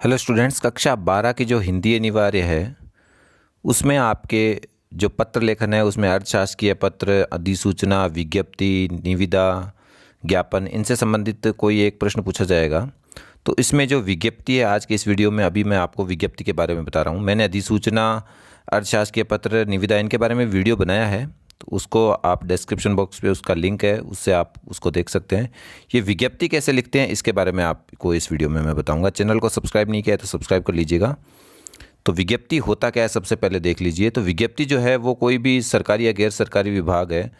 Hello students, कक्षा 12 की जो हिंदी अनिवार्य है उसमें आपके जो पत्र लेखन है उसमें अर्थशास्त्रीय पत्र, अधिसूचना, विज्ञप्ति, निविदा, ज्ञापन, इनसे संबंधित कोई एक प्रश्न पूछा जाएगा। तो इसमें जो विज्ञप्ति है, आज के इस वीडियो में अभी मैं आपको विज्ञप्ति के बारे में बता रहा हूँ। मैंने अधिसूचना, अर्थशास्त्रीय पत्र, निविदा, इनके बारे में वीडियो बनाया है, तो उसको आप डिस्क्रिप्शन बॉक्स पे उसका लिंक है, उससे आप उसको देख सकते हैं। ये विज्ञप्ति कैसे लिखते हैं इसके बारे में आपको इस वीडियो में मैं बताऊंगा। चैनल को सब्सक्राइब नहीं किया है तो सब्सक्राइब कर लीजिएगा। तो विज्ञप्ति होता क्या है सबसे पहले देख लीजिए। तो विज्ञप्ति जो है वो कोई भी सरकारी या गैर सरकारी विभाग है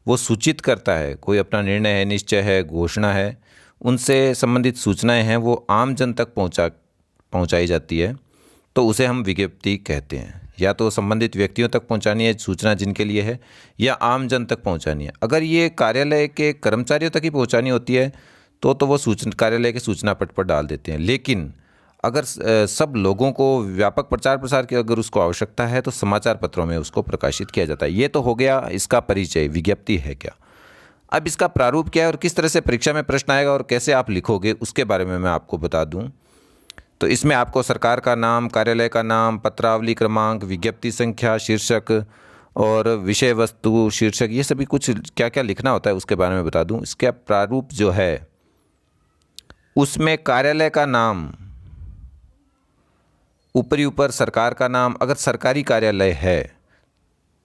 वो सूचित करता है, कोई अपना निर्णय है, निश्चय है, घोषणा है, उनसे संबंधित सूचनाएं हैं वो आम जन तक पहुंचाई जाती है, तो उसे हम विज्ञप्ति कहते हैं। या तो संबंधित व्यक्तियों तक पहुंचानी है सूचना जिनके लिए है, या आम जन तक पहुंचानी है। अगर ये कार्यालय के कर्मचारियों तक ही पहुंचानी होती है तो वो सूचना कार्यालय के सूचना पट पर डाल देते हैं। लेकिन अगर सब लोगों को व्यापक प्रचार प्रसार की अगर उसको आवश्यकता है तो समाचार पत्रों में उसको प्रकाशित किया जाता है। ये तो हो गया इसका परिचय, विज्ञप्ति है क्या। अब इसका प्रारूप क्या है और किस तरह से परीक्षा में प्रश्न आएगा और कैसे आप लिखोगे उसके बारे में मैं आपको बता दूं। तो इसमें आपको सरकार का नाम, कार्यालय का नाम, पत्रावली क्रमांक, विज्ञप्ति संख्या, शीर्षक और विषय वस्तु, शीर्षक, ये सभी कुछ क्या क्या लिखना होता है उसके बारे में बता दूं। इसका प्रारूप जो है उसमें कार्यालय का नाम, ऊपरी ऊपर सरकार का नाम, अगर सरकारी कार्यालय है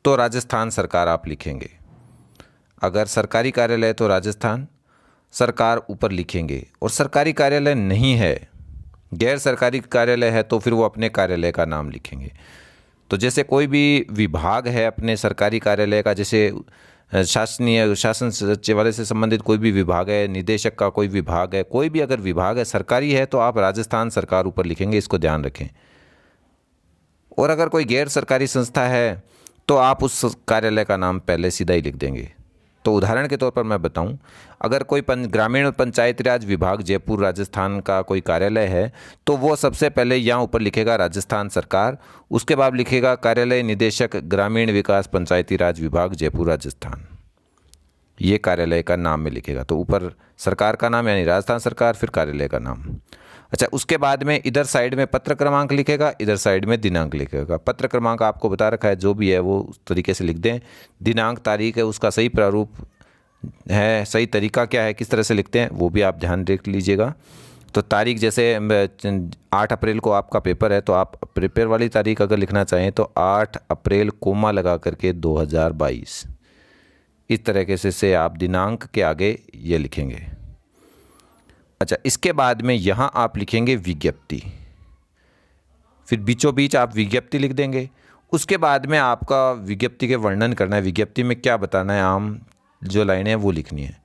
तो राजस्थान सरकार आप लिखेंगे। अगर सरकारी कार्यालय है तो राजस्थान सरकार ऊपर लिखेंगे। और सरकारी कार्यालय नहीं है, गैर सरकारी कार्यालय है, तो फिर वो अपने कार्यालय का नाम लिखेंगे। तो जैसे कोई भी विभाग है अपने सरकारी कार्यालय का, जैसे शासन सचिवालय से संबंधित कोई भी विभाग है, निदेशक का कोई विभाग है, कोई भी अगर विभाग है सरकारी है तो आप राजस्थान सरकार ऊपर लिखेंगे, इसको ध्यान रखें। और अगर कोई गैर सरकारी संस्था है तो आप उस कार्यालय का नाम पहले सीधा ही लिख देंगे। तो उदाहरण के तौर पर मैं बताऊं, अगर कोई ग्रामीण पंचायती राज विभाग जयपुर राजस्थान का कोई कार्यालय है तो वो सबसे पहले यहाँ ऊपर लिखेगा राजस्थान सरकार, उसके बाद लिखेगा कार्यालय निदेशक ग्रामीण विकास पंचायती राज विभाग जयपुर राजस्थान, ये कार्यालय का नाम में लिखेगा। तो ऊपर सरकार का नाम यानी राजस्थान सरकार, फिर कार्यालय का नाम। अच्छा, उसके बाद में इधर साइड में पत्र क्रमांक लिखेगा, इधर साइड में दिनांक लिखेगा। पत्र क्रमांक आपको बता रखा है, जो भी है वो उस तरीके से लिख दें। दिनांक, तारीख है, उसका सही प्रारूप है, सही तरीका क्या है, किस तरह से लिखते हैं वो भी आप ध्यान रख लीजिएगा। तो तारीख, जैसे 8 अप्रैल को आपका पेपर है तो आप पेपर वाली तारीख अगर लिखना चाहें तो 8 अप्रैल कोमा लगा करके 2022, इस तरीके से आप दिनांक के आगे ये लिखेंगे। अच्छा, इसके बाद में यहाँ आप लिखेंगे विज्ञप्ति, फिर बीचों बीच आप विज्ञप्ति लिख देंगे। उसके बाद में आपका विज्ञप्ति के वर्णन करना है, विज्ञप्ति में क्या बताना है, आम जो लाइनें हैं वो लिखनी है।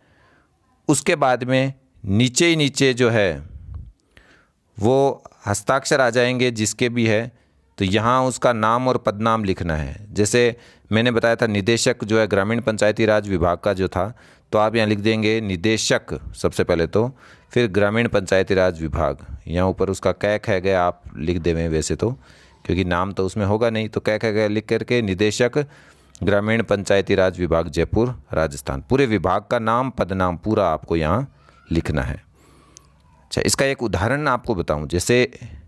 उसके बाद में नीचे ही नीचे जो है वो हस्ताक्षर आ जाएंगे जिसके भी है, तो यहाँ उसका नाम और पदनाम लिखना है। जैसे मैंने बताया था निदेशक जो है ग्रामीण पंचायती राज विभाग का जो था, तो आप यहाँ लिख देंगे निदेशक सबसे पहले, तो फिर ग्रामीण पंचायती राज विभाग, यहाँ ऊपर उसका कैक है गया आप लिख देवें वैसे तो, क्योंकि नाम तो उसमें होगा नहीं, तो कैक है गया लिख करके निदेशक ग्रामीण पंचायती राज विभाग जयपुर राजस्थान, पूरे विभाग का नाम, पदनाम पूरा आपको यहाँ लिखना है। अच्छा, इसका एक उदाहरण आपको बताऊं, जैसे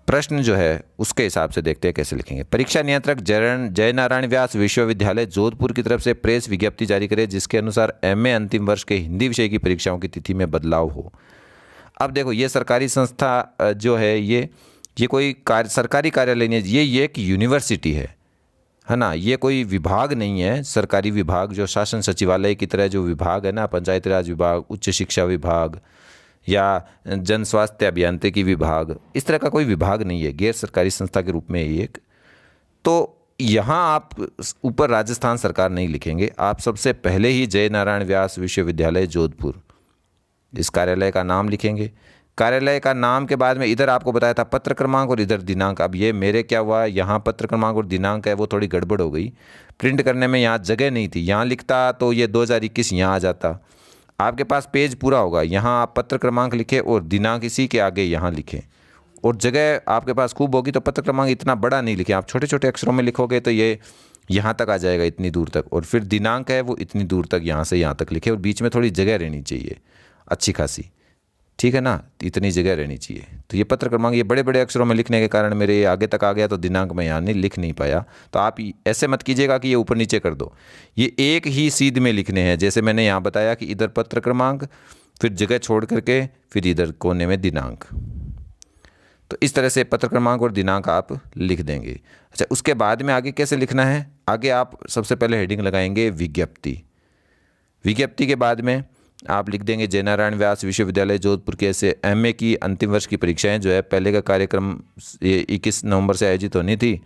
प्रश्न जो है उसके हिसाब से देखते हैं कैसे लिखेंगे। परीक्षा नियंत्रक जयनारायण व्यास विश्वविद्यालय जोधपुर की तरफ से प्रेस विज्ञप्ति जारी करे जिसके अनुसार एमए अंतिम वर्ष के हिंदी विषय की परीक्षाओं की तिथि में बदलाव हो। अब देखो, ये सरकारी संस्था जो है ये कोई सरकारी कार्यालय नहीं है, ये एक यूनिवर्सिटी है ना। ये कोई विभाग नहीं है, सरकारी विभाग जो शासन सचिवालय की तरह जो विभाग है ना, पंचायती राज विभाग, उच्च शिक्षा विभाग या जन स्वास्थ्य अभियांत्रिकी विभाग, इस तरह का कोई विभाग नहीं है, गैर सरकारी संस्था के रूप में एक। तो यहाँ आप ऊपर राजस्थान सरकार नहीं लिखेंगे, आप सबसे पहले ही जयनारायण व्यास विश्वविद्यालय जोधपुर इस कार्यालय का नाम लिखेंगे। कार्यालय का नाम के बाद में इधर आपको बताया था पत्र क्रमांक और इधर दिनांक। अब ये मेरे क्या हुआ, यहाँ पत्र क्रमांक और दिनांक है वो थोड़ी गड़बड़ हो गई, प्रिंट करने में यहाँ जगह नहीं थी, यहाँ लिखता तो ये 2021 यहाँ आ जाता। आपके पास पेज पूरा होगा, यहाँ आप पत्र क्रमांक लिखे और दिनांक इसी के आगे यहाँ लिखें, और जगह आपके पास खूब होगी तो पत्र क्रमांक इतना बड़ा नहीं लिखें, आप छोटे छोटे अक्षरों में लिखोगे तो ये यहाँ तक आ जाएगा, इतनी दूर तक, और फिर दिनांक है वो इतनी दूर तक, यहाँ से यहाँ तक लिखे, और बीच में थोड़ी जगह रहनी चाहिए अच्छी खासी। ठीक है ना, इतनी जगह रहनी चाहिए। तो ये पत्र क्रमांक ये बड़े बड़े अक्षरों में लिखने के कारण मेरे ये आगे तक आ गया, तो दिनांक मैं यहाँ नहीं लिख नहीं पाया। तो आप ऐसे मत कीजिएगा कि ये ऊपर नीचे कर दो, ये एक ही सीध में लिखने हैं। जैसे मैंने यहाँ बताया कि इधर पत्र क्रमांक, फिर जगह छोड़ करके, फिर इधर कोने में दिनांक। तो इस तरह से पत्र क्रमांक और दिनांक आप लिख देंगे। अच्छा, उसके बाद में आगे कैसे लिखना है? आगे आप सबसे पहले हेडिंग लगाएंगे विज्ञप्ति। विज्ञप्ति के बाद में आप लिख देंगे जय नारायण व्यास विश्वविद्यालय जोधपुर के ऐसे एमए की अंतिम वर्ष की परीक्षाएं जो है, पहले का कार्यक्रम 21 नवंबर से आयोजित होनी थी,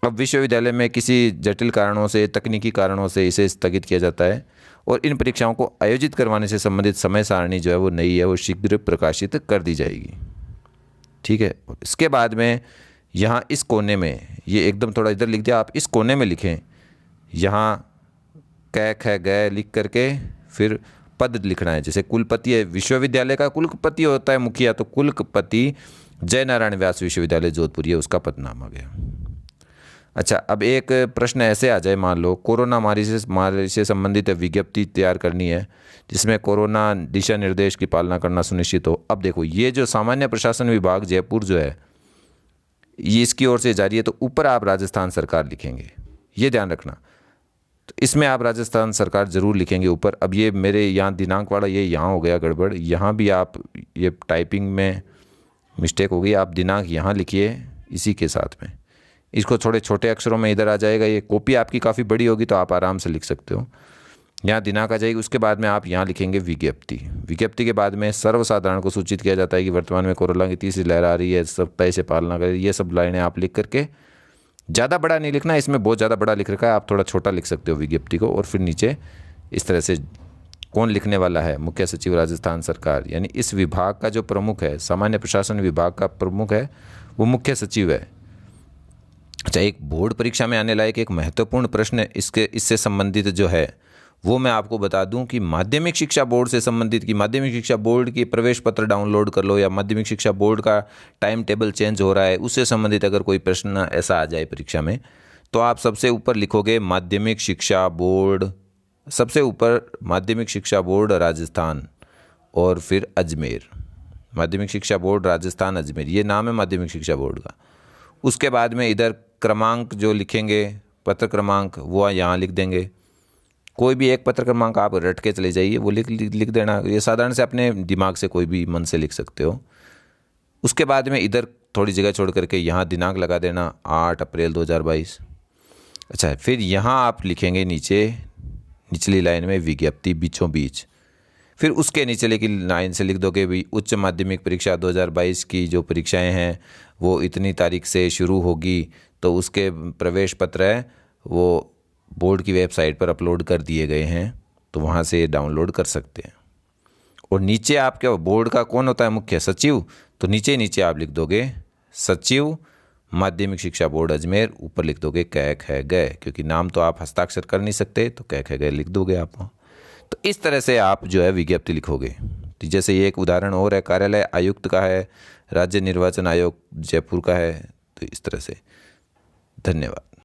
अब विश्वविद्यालय में किसी जटिल कारणों से, तकनीकी कारणों से इसे स्थगित किया जाता है और इन परीक्षाओं को आयोजित करवाने से संबंधित समय सारणी जो है वो नई है, वो शीघ्र प्रकाशित कर दी जाएगी। ठीक है। इसके बाद में यहाँ इस कोने में, ये एकदम थोड़ा इधर लिख दिया, आप इस कोने में लिखें, यहाँ कै ख गए लिख करके फिर पद लिखना है। जैसे कुलपति है, विश्वविद्यालय का कुलपति होता है मुखिया, तो कुलपति जय नारायण व्यास विश्वविद्यालय जोधपुर, ये उसका पद नाम आ गया। अच्छा, अब एक प्रश्न ऐसे आ जाए, मान लो कोरोना महामारी से संबंधित विज्ञप्ति तैयार करनी है जिसमें कोरोना दिशा निर्देश की पालना करना सुनिश्चित हो। अब देखो, ये जो सामान्य प्रशासन विभाग जयपुर जो है, ये इसकी ओर से जारी है, तो ऊपर आप राजस्थान सरकार लिखेंगे, ये ध्यान रखना। तो इसमें आप राजस्थान सरकार ज़रूर लिखेंगे ऊपर। अब ये मेरे यहाँ दिनांक वाला ये यहाँ हो गया गड़बड़, यहाँ भी आप ये टाइपिंग में मिस्टेक हो गई, आप दिनांक यहाँ लिखिए इसी के साथ में, इसको थोड़े छोटे अक्षरों में इधर आ जाएगा। ये कॉपी आपकी काफ़ी बड़ी होगी तो आप आराम से लिख सकते हो, यहाँ दिनांक आ जाएगी। उसके बाद में आप यहाँ लिखेंगे विज्ञप्ति। विज्ञप्ति के बाद में सर्वसाधारण को सूचित किया जाता है कि वर्तमान में कोरोना की तीसरी लहर आ रही है, सब तय से पालना करें। ये सब लाइनें आप लिख करके, ज़्यादा बड़ा नहीं लिखना, इसमें बहुत ज़्यादा बड़ा लिख रखा है, आप थोड़ा छोटा लिख सकते हो विज्ञप्ति को। और फिर नीचे इस तरह से कौन लिखने वाला है, मुख्य सचिव राजस्थान सरकार, यानी इस विभाग का जो प्रमुख है, सामान्य प्रशासन विभाग का प्रमुख है, वो मुख्य सचिव है। अच्छा, एक बोर्ड परीक्षा में आने लायक एक महत्वपूर्ण प्रश्न इससे संबंधित जो है वो मैं आपको बता दूं कि माध्यमिक शिक्षा बोर्ड से संबंधित, कि माध्यमिक शिक्षा बोर्ड की प्रवेश पत्र डाउनलोड कर लो, या माध्यमिक शिक्षा बोर्ड का टाइम टेबल चेंज हो रहा है, उससे संबंधित अगर कोई प्रश्न ऐसा आ जाए परीक्षा में, तो आप सबसे ऊपर लिखोगे माध्यमिक शिक्षा बोर्ड, सबसे ऊपर माध्यमिक शिक्षा बोर्ड राजस्थान और फिर अजमेर, माध्यमिक शिक्षा बोर्ड राजस्थान अजमेर, ये नाम है माध्यमिक शिक्षा बोर्ड का। उसके बाद में इधर क्रमांक जो लिखेंगे, पत्र क्रमांक, वो यहाँ लिख देंगे। कोई भी एक पत्र क्रमांक आप रट के चले जाइए, वो लिख देना। ये साधारण से अपने दिमाग से कोई भी मन से लिख सकते हो। उसके बाद में इधर थोड़ी जगह छोड़ करके यहाँ दिनांक लगा देना, 8 अप्रैल 2022। अच्छा, फिर यहाँ आप लिखेंगे नीचे निचली लाइन में विज्ञप्ति बीचों बीच, फिर उसके नीचे की लाइन से लिख दोगे भी उच्च माध्यमिक परीक्षा 2022 की जो परीक्षाएं हैं वो इतनी तारीख से शुरू होगी, तो उसके प्रवेश पत्र है वो बोर्ड की वेबसाइट पर अपलोड कर दिए गए हैं, तो वहाँ से डाउनलोड कर सकते हैं। और नीचे आपके बोर्ड का कौन होता है, मुख्य सचिव, तो नीचे आप लिख दोगे सचिव माध्यमिक शिक्षा बोर्ड अजमेर, ऊपर लिख दोगे कै ख गए, क्योंकि नाम तो आप हस्ताक्षर कर नहीं सकते, तो कै ख गए लिख दोगे आप। तो इस तरह से आप जो है विज्ञप्ति लिखोगे। तो जैसे ये एक उदाहरण और है, कार्यालय आयुक्त का है, राज्य निर्वाचन आयोग जयपुर का है, तो इस तरह से। धन्यवाद।